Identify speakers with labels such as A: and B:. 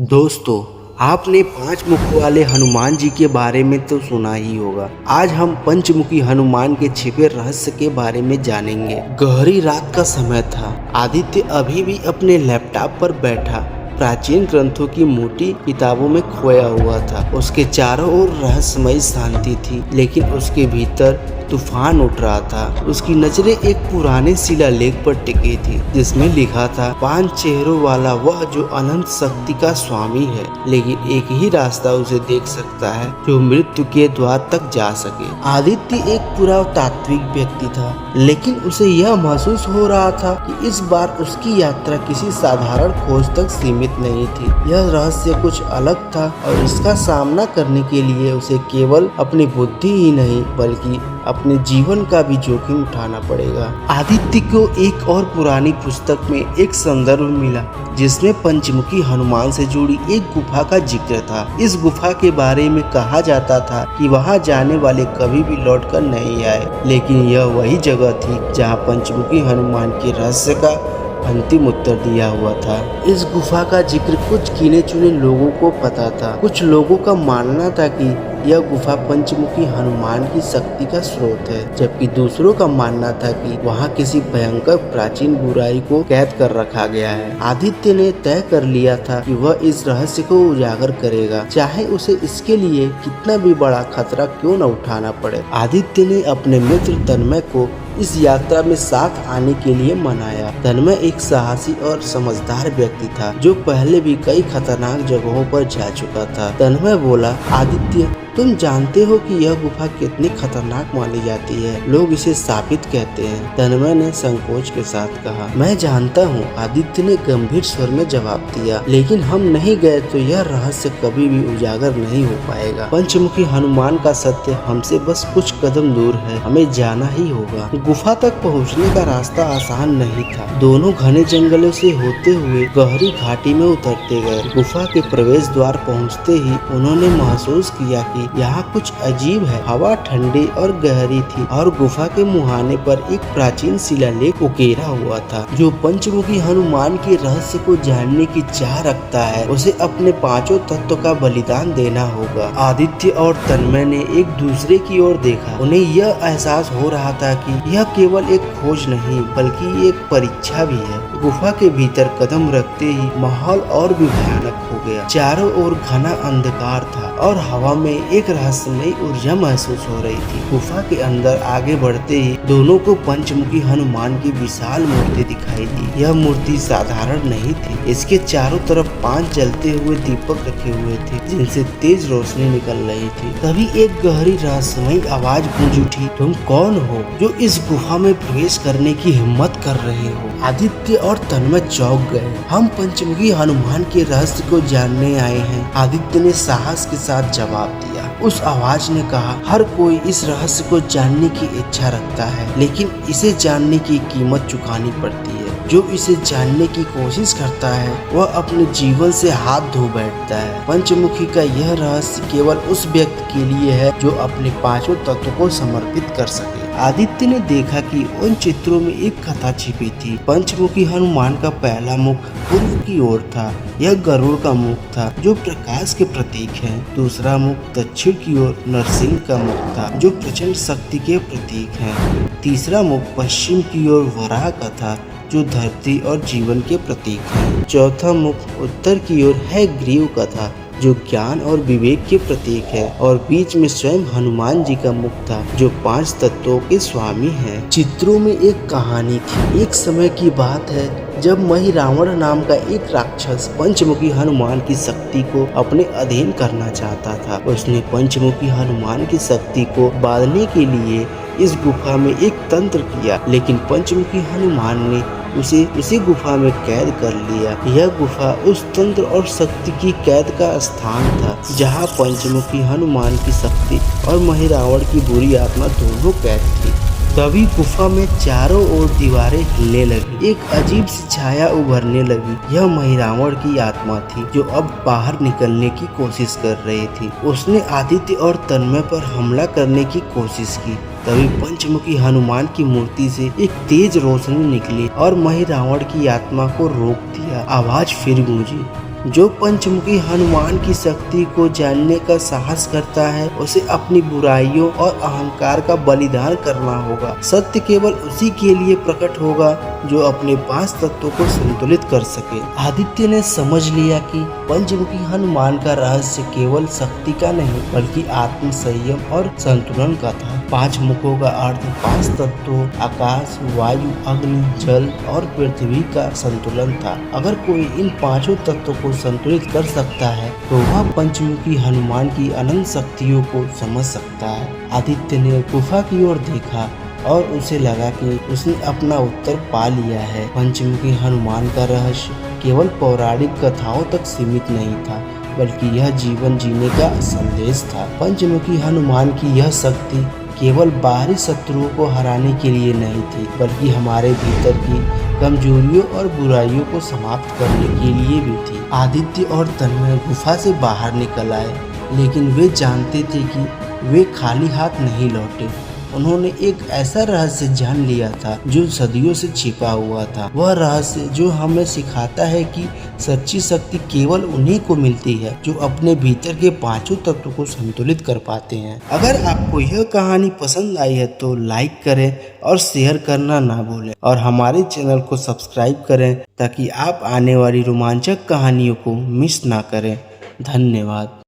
A: दोस्तों, आपने पांच मुख वाले हनुमान जी के बारे में तो सुना ही होगा। आज हम पंचमुखी हनुमान के छिपे रहस्य के बारे में जानेंगे। गहरी रात का समय था। आदित्य अभी भी अपने लैपटॉप पर बैठा प्राचीन ग्रंथों की मोटी किताबों में खोया हुआ था। उसके चारों ओर रहस्यमयी शांति थी, लेकिन उसके भीतर तूफान उठ रहा था। उसकी नजरें एक पुराने शिलालेख पर टिकी थी, जिसमें लिखा था, 5 चेहरों वाला वह जो अनंत शक्ति का स्वामी है, लेकिन एक ही रास्ता उसे देख सकता है जो मृत्यु के द्वार तक जा सके। आदित्य एक पुरातात्विक व्यक्ति था, लेकिन उसे यह महसूस हो रहा था कि इस बार उसकी यात्रा किसी साधारण खोज तक सीमित नहीं थी। यह रहस्य कुछ अलग था और इसका सामना करने के लिए उसे केवल अपनी बुद्धि ही नहीं बल्कि अपने जीवन का भी जोखिम उठाना पड़ेगा। आदित्य को एक और पुरानी पुस्तक में एक संदर्भ मिला, जिसमें पंचमुखी हनुमान से जुड़ी एक गुफा का जिक्र था। इस गुफा के बारे में कहा जाता था कि वहां जाने वाले कभी भी लौटकर नहीं आए, लेकिन यह वही जगह थी जहां पंचमुखी हनुमान के रहस्य का अंतिम उत्तर दिया हुआ था। इस गुफा का जिक्र कुछ गिने चुने लोगों को पता था। कुछ लोगों का मानना था कि यह गुफा पंचमुखी हनुमान की शक्ति का स्रोत है, जबकि दूसरों का मानना था कि वहां किसी भयंकर प्राचीन बुराई को कैद कर रखा गया है। आदित्य ने तय कर लिया था कि वह इस रहस्य को उजागर करेगा, चाहे उसे इसके लिए कितना भी बड़ा खतरा क्यों न उठाना पड़े। आदित्य ने अपने मित्र तन्मय को इस यात्रा में साथ आने के लिए मनाया। तन्मय एक साहसी और समझदार व्यक्ति था, जो पहले भी कई खतरनाक जगहों पर जा चुका था। तन्मय बोला, आदित्य, तुम जानते हो कि यह गुफा कितनी खतरनाक मानी जाती है। लोग इसे शापित कहते हैं। तन्मय ने संकोच के साथ कहा, मैं जानता हूँ। आदित्य ने गंभीर स्वर में जवाब दिया, लेकिन हम नहीं गए तो यह रहस्य कभी भी उजागर नहीं हो पाएगा। पंचमुखी हनुमान का सत्य हमसे बस कुछ कदम दूर है, हमें जाना ही होगा। गुफा तक पहुँचने का रास्ता आसान नहीं था। दोनों घने जंगलों से होते हुए गहरी घाटी में उतरते गए। गुफा के प्रवेश द्वार पहुँचते ही उन्होंने महसूस किया कि यहाँ कुछ अजीब है। हवा ठंडी और गहरी थी और गुफा के मुहाने पर एक प्राचीन शिलालेख उकेरा हुआ था, जो पंचमुखी हनुमान के रहस्य को जानने की चाह रखता है। उसे अपने पांचों तत्व का बलिदान देना होगा। आदित्य और तन्मय ने एक दूसरे की ओर देखा। उन्हें यह एहसास हो रहा था कि यह केवल एक खोज नहीं बल्कि एक परीक्षा भी है। गुफा के भीतर कदम रखते ही माहौल और भी भयानक हो गया। चारों ओर घना अंधकार था और हवा में एक रहस्यमयी ऊर्जा महसूस हो रही थी। गुफा के अंदर आगे बढ़ते ही दोनों को पंचमुखी हनुमान की विशाल मूर्ति दिखाई दी। यह मूर्ति साधारण नहीं थी। इसके चारों तरफ 5 जलते हुए दीपक रखे हुए थे, जिनसे तेज रोशनी निकल रही थी। तभी एक गहरी रहस्यमयी आवाज गूंज उठी, तुम कौन हो जो इस गुफा में प्रवेश करने की हिम्मत कर रहे हो? आदित्य और तन्मय चौंक गए। हम पंचमुखी हनुमान के रहस्य को जानने आए हैं, आदित्य ने साहस के साथ जवाब दिया। उस आवाज ने कहा, हर कोई इस रहस्य को जानने की इच्छा रखता है, लेकिन इसे जानने की कीमत चुकानी पड़ती है। जो इसे जानने की कोशिश करता है वह अपने जीवन से हाथ धो बैठता है। पंचमुखी का यह रहस्य केवल उस व्यक्ति के लिए है जो अपने पांचों तत्वों को समर्पित कर सके। आदित्य ने देखा कि उन चित्रों में एक कथा छिपी थी। पंचमुखी हनुमान का पहला मुख पूर्व की ओर था। यह गरुड़ का मुख था, जो प्रकाश के प्रतीक है। दूसरा मुख दक्षिण की ओर नरसिंह का मुख था, जो प्रचंड शक्ति के प्रतीक है। तीसरा मुख पश्चिम की ओर वराह का था, जो धरती और जीवन के प्रतीक है। चौथा मुख उत्तर की ओर है ग्रीव का था, जो ज्ञान और विवेक के प्रतीक है। और बीच में स्वयं हनुमान जी का मुख था, जो 5 तत्वों के स्वामी हैं। चित्रों में एक कहानी थी। एक समय की बात है जब मही रावण नाम का एक राक्षस पंचमुखी हनुमान की शक्ति को अपने अधीन करना चाहता था। उसने पंचमुखी हनुमान की शक्ति को बांधने के लिए इस गुफा में एक तंत्र किया, लेकिन पंचमुखी हनुमान ने उसे गुफा में कैद कर लिया। यह गुफा उस तंत्र और शक्ति की कैद का स्थान था, जहां पंचमुखी हनुमान की शक्ति और मही रावण की बुरी आत्मा दोनों कैद थी। तभी गुफा में चारों ओर दीवारें हिलने लगी। एक अजीब सी छाया उभरने लगी। यह मही रावण की आत्मा थी, जो अब बाहर निकलने की कोशिश कर रही थी। उसने आदित्य और तन्मय पर हमला करने की कोशिश की। तभी पंचमुखी हनुमान की मूर्ति से एक तेज रोशनी निकली और मही रावण की आत्मा को रोक दिया। आवाज फिर गूंजी, जो पंचमुखी हनुमान की शक्ति को जानने का साहस करता है उसे अपनी बुराइयों और अहंकार का बलिदान करना होगा। सत्य केवल उसी के लिए प्रकट होगा जो अपने 5 तत्वों को संतुलित कर सके। आदित्य ने समझ लिया कि पंचमुखी हनुमान का रहस्य केवल शक्ति का नहीं बल्कि आत्म संयम और संतुलन का था। 5 मुखों का अर्थ 5 तत्वों आकाश, वायु, अग्नि, जल और पृथ्वी का संतुलन था। अगर कोई इन 5 तत्वों को संतुलित कर सकता है तो वह पंचमुखी हनुमान की अनंत शक्तियों को समझ सकता है। आदित्य ने गुफा की ओर देखा और उसे लगा कि उसने अपना उत्तर पा लिया है। पंचमुखी हनुमान का रहस्य केवल पौराणिक कथाओं तक सीमित नहीं था बल्कि यह जीवन जीने का संदेश था। पंचमुखी हनुमान की यह शक्ति केवल बाहरी शत्रुओं को हराने के लिए नहीं थी बल्कि हमारे भीतर की कमजोरियों और बुराइयों को समाप्त करने के लिए भी थी। आदित्य और तन्मय गुफा से बाहर निकल आए लेकिन वे जानते थे कि वे खाली हाथ नहीं लौटे। उन्होंने एक ऐसा रहस्य जान लिया था जो सदियों से छिपा हुआ था। वह रहस्य जो हमें सिखाता है कि सच्ची शक्ति केवल उन्हीं को मिलती है जो अपने भीतर के 5 तत्वों को संतुलित कर पाते हैं। अगर आपको यह कहानी पसंद आई है तो लाइक करें और शेयर करना ना भूलें और हमारे चैनल को सब्सक्राइब करें ताकि आप आने वाली रोमांचक कहानियों को मिस ना करें। धन्यवाद।